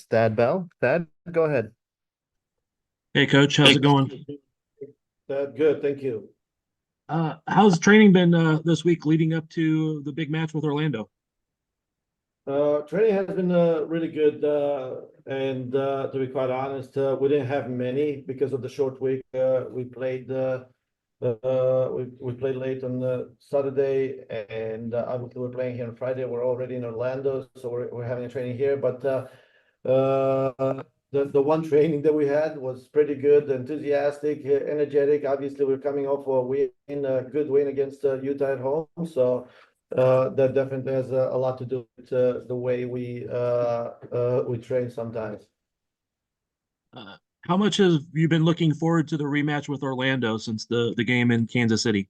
Thad Bell. Thad, go ahead. Hey, coach, how's it going? Good, thank you. How's training been this week leading up to the big match with Orlando? Training has been really good, and to be quite honest, we didn't have many because of the short week. We played late on Saturday, and obviously we're playing here on Friday. We're already in Orlando, so we're having a training here. But the one training that we had was pretty good, enthusiastic, energetic. Obviously, we're coming off a good win against Utah at home, so that definitely has a lot to do with the way we train sometimes. Uh, how much have you been looking forward to the rematch with Orlando since the game in Kansas City?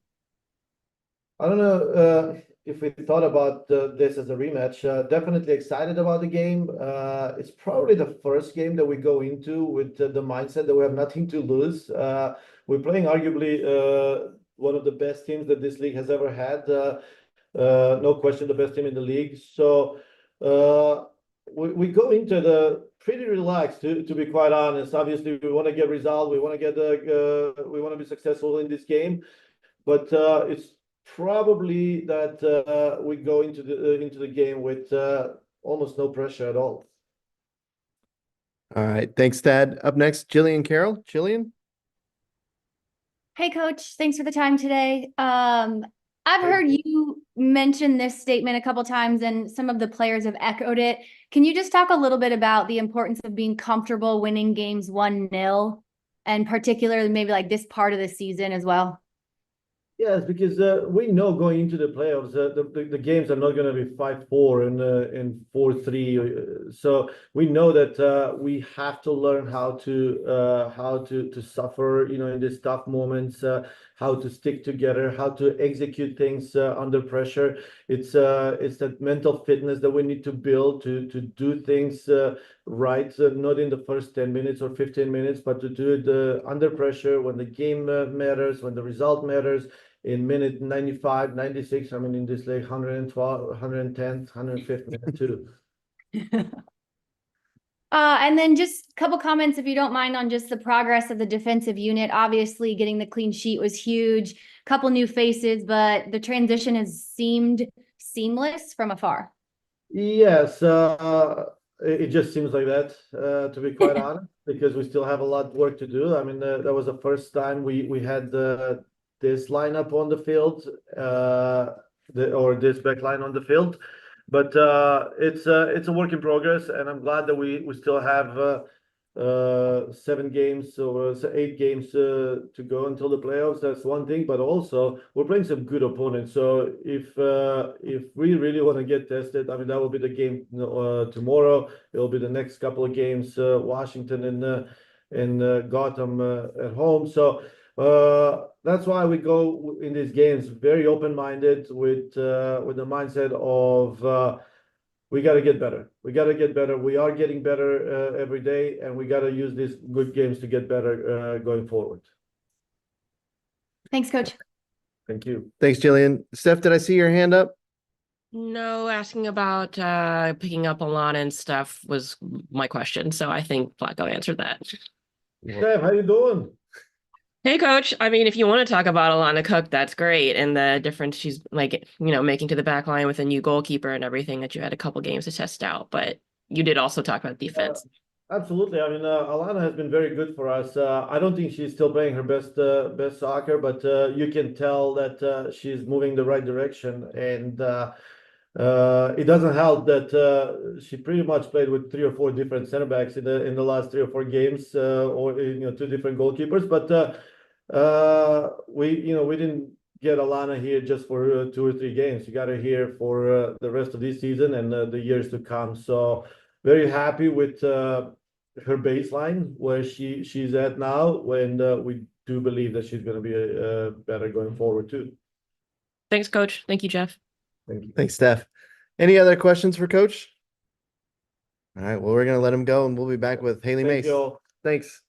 I don't know if we thought about this as a rematch. Definitely excited about the game. It's probably the first game that we go into with the mindset that we have nothing to lose. We're playing arguably one of the best teams that this league has ever had. No question, the best team in the league. So we go into the pretty relaxed, to be quite honest. Obviously, we want to get result. We want to be successful in this game, but it's probably that we go into the game with almost no pressure at all. All right. Thanks, Thad. Up next, Jillian Carroll. Jillian? Hey, Coach. Thanks for the time today. I've Hey. heard you mention this statement a couple times, and some of the players have echoed it. Can you just talk a little bit about the importance of being comfortable winning games 1-0, and particularly maybe like this part of the season as well? Yes, because we know going into the playoffs, the games are not going to be 5-4 and 4-3. So we know that we have to learn how to suffer, in these tough moments, how to stick together, how to execute things under pressure. It's that mental fitness that we need to build to do things right, not in the first 10 minutes or 15 minutes, but to do it under pressure when the game matters, when the result matters in minute 95, 96. I mean, in this league, 112, 110, 150 minute too. And then just a couple comments, if you don't mind, on just the progress of the defensive unit. Obviously, getting the clean sheet was huge. Couple new faces, but the transition has seemed seamless from afar. Yes, it just seems like that, to be quite honest, because we still have a lot of work to do. I mean, that was the first time we had this lineup on the field, or this back line on the field. But it's a work in progress, and I'm glad that we still have 7 games or 8 games to go until the playoffs. That's one thing, but also we're playing some good opponents. So if we really want to get tested, I mean, that will be the game tomorrow. It'll be the next couple of games, Washington and Gotham at home. So that's why we go in these games very open-minded with the mindset of we got to get better. We got to get better. We are getting better every day, and we got to use these good games to get better going forward. Thanks, Coach. Thank you. Thanks, Jillian. Steph, did I see your hand up? No, asking about picking up Alana and stuff was my question, so I think Flacco answered that. Steph, how you doing? Hey, Coach. I mean, if you want to talk about Alana Cook, that's great, and the difference she's making to the back line with a new goalkeeper and everything that you had a couple games to test out. But you did also talk about defense. Absolutely. I mean, Alana has been very good for us. I don't think she's still playing her best soccer, but you can tell that she's moving the right direction. And it doesn't help that she pretty much played with 3 or 4 different center backs in the last 3 or 4 games, or 2 different goalkeepers. But we didn't get Alana here just for 2 or 3 games. You got her here for the rest of this season and the years to come. So very happy with her baseline where she's at now, and we do believe that she's going to be better going forward too. Thanks, Coach. Thank you, Jeff. Thank you. Thanks, Steph. Any other questions for Coach? All right. Well, we're going to let him go, and we'll be back with Haley Thank Mace. you all. Thanks.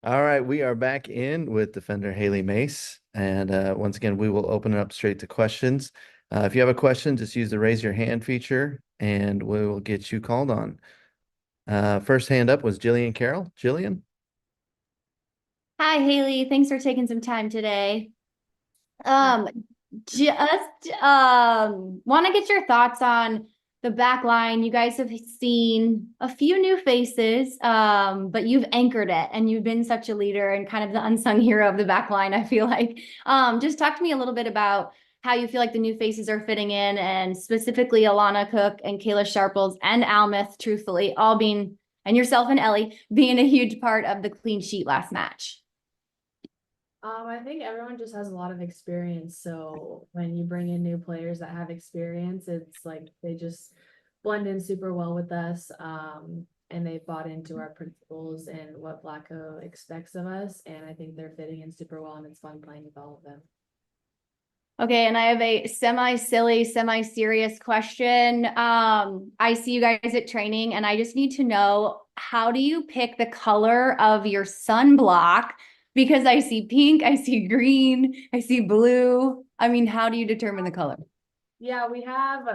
All right. We are back in with defender Haley Mace. And once again, we will open it up straight to questions. If you have a question, just use the raise your hand feature and we will get you called on. First hand up was Jillian Carroll. Jillian? Hi, Haley. Thanks for taking some time today. Just want to get your thoughts on the back line. You guys have seen a few new faces, but you've anchored it and you've been such a leader and kind of the unsung hero of the back line, I feel like. Just talk to me a little bit about how you feel like the new faces are fitting in, and specifically Alana Cook and Kayla Sharples and Almeth, truthfully, all being, and yourself and Ellie being a huge part of the clean sheet last match. I think everyone just has a lot of experience. So when you bring in new players that have experience, it's like they just blend in super well with us. And they bought into our principles and what Blacko expects of us. And I think they're fitting in super well, and it's fun playing with all of them. Okay, and I have a semi-silly, semi-serious question. I see you guys at training, and I just need to know, how do you pick the color of your sunblock? Because I see pink, I see green, I see blue. I mean, how do you determine the color? Yeah, we have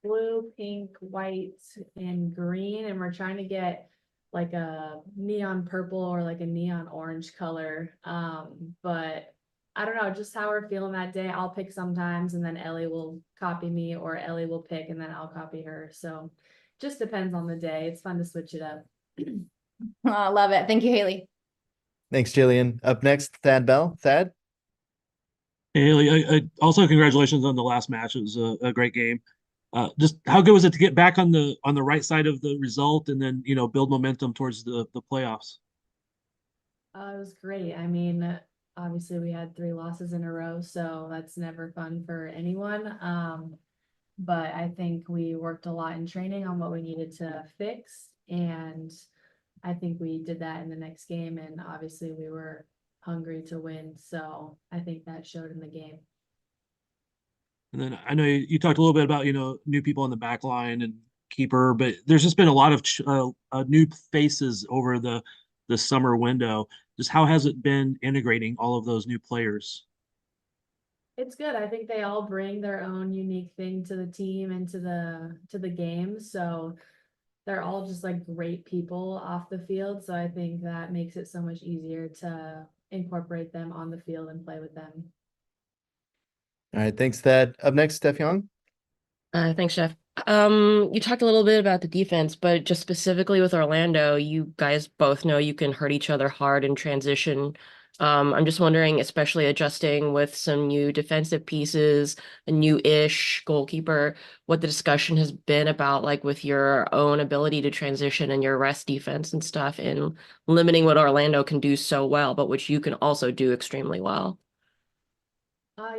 blue, pink, white, and green, and we're trying to get like a neon purple or like a neon orange color. But I don't know, just how we're feeling that day. I'll pick sometimes, and then Ellie will copy me, or Ellie will pick and then I'll copy her. So just depends on the day. It's fun to switch it up. I love it. Thank you, Haley. Thanks, Jillian. Up next, Thad Bell. Thad? Hey, Haley, also congratulations on the last match. It was a great game. Just how good was it to get back on the right side of the result and then build momentum towards the playoffs? It was great. I mean, obviously we had 3 losses in a row, so that's never fun for anyone. But I think we worked a lot in training on what we needed to fix, and I think we did that in the next game, and obviously we were hungry to win, so I think that showed in the game. And then I know you talked a little bit about new people in the back line and keeper, but there's just been a lot of new faces over the summer window. Just how has it been integrating all of those new players? It's good. I think they all bring their own unique thing to the team and to the game. So they're all just like great people off the field. So I think that makes it so much easier to incorporate them on the field and play with them. All right, thanks, Thad. Up next, Steph Young. Thanks, Jeff. You talked a little bit about the defense, but just specifically with Orlando, you guys both know you can hurt each other hard in transition. I'm just wondering, especially adjusting with some new defensive pieces, a new-ish goalkeeper, what the discussion has been about, like with your own ability to transition and your rest defense and stuff, and limiting what Orlando can do so well, but which you can also do extremely well.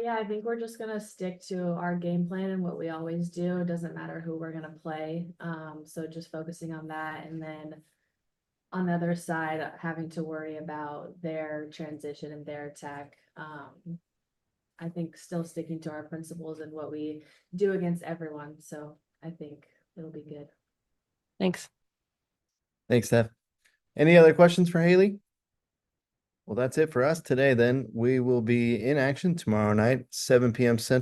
Yeah, I think we're just gonna stick to our game plan and what we always do. It doesn't matter who we're gonna play. So just focusing on that, and then on the other side, having to worry about their transition and their attack. I think still sticking to our principles and what we do against everyone. So I think it'll be good. Thanks. Thanks, Steph. Any other questions for Haley? Well, that's it for us today then. We will be in action tomorrow night, 7 p.m. Central.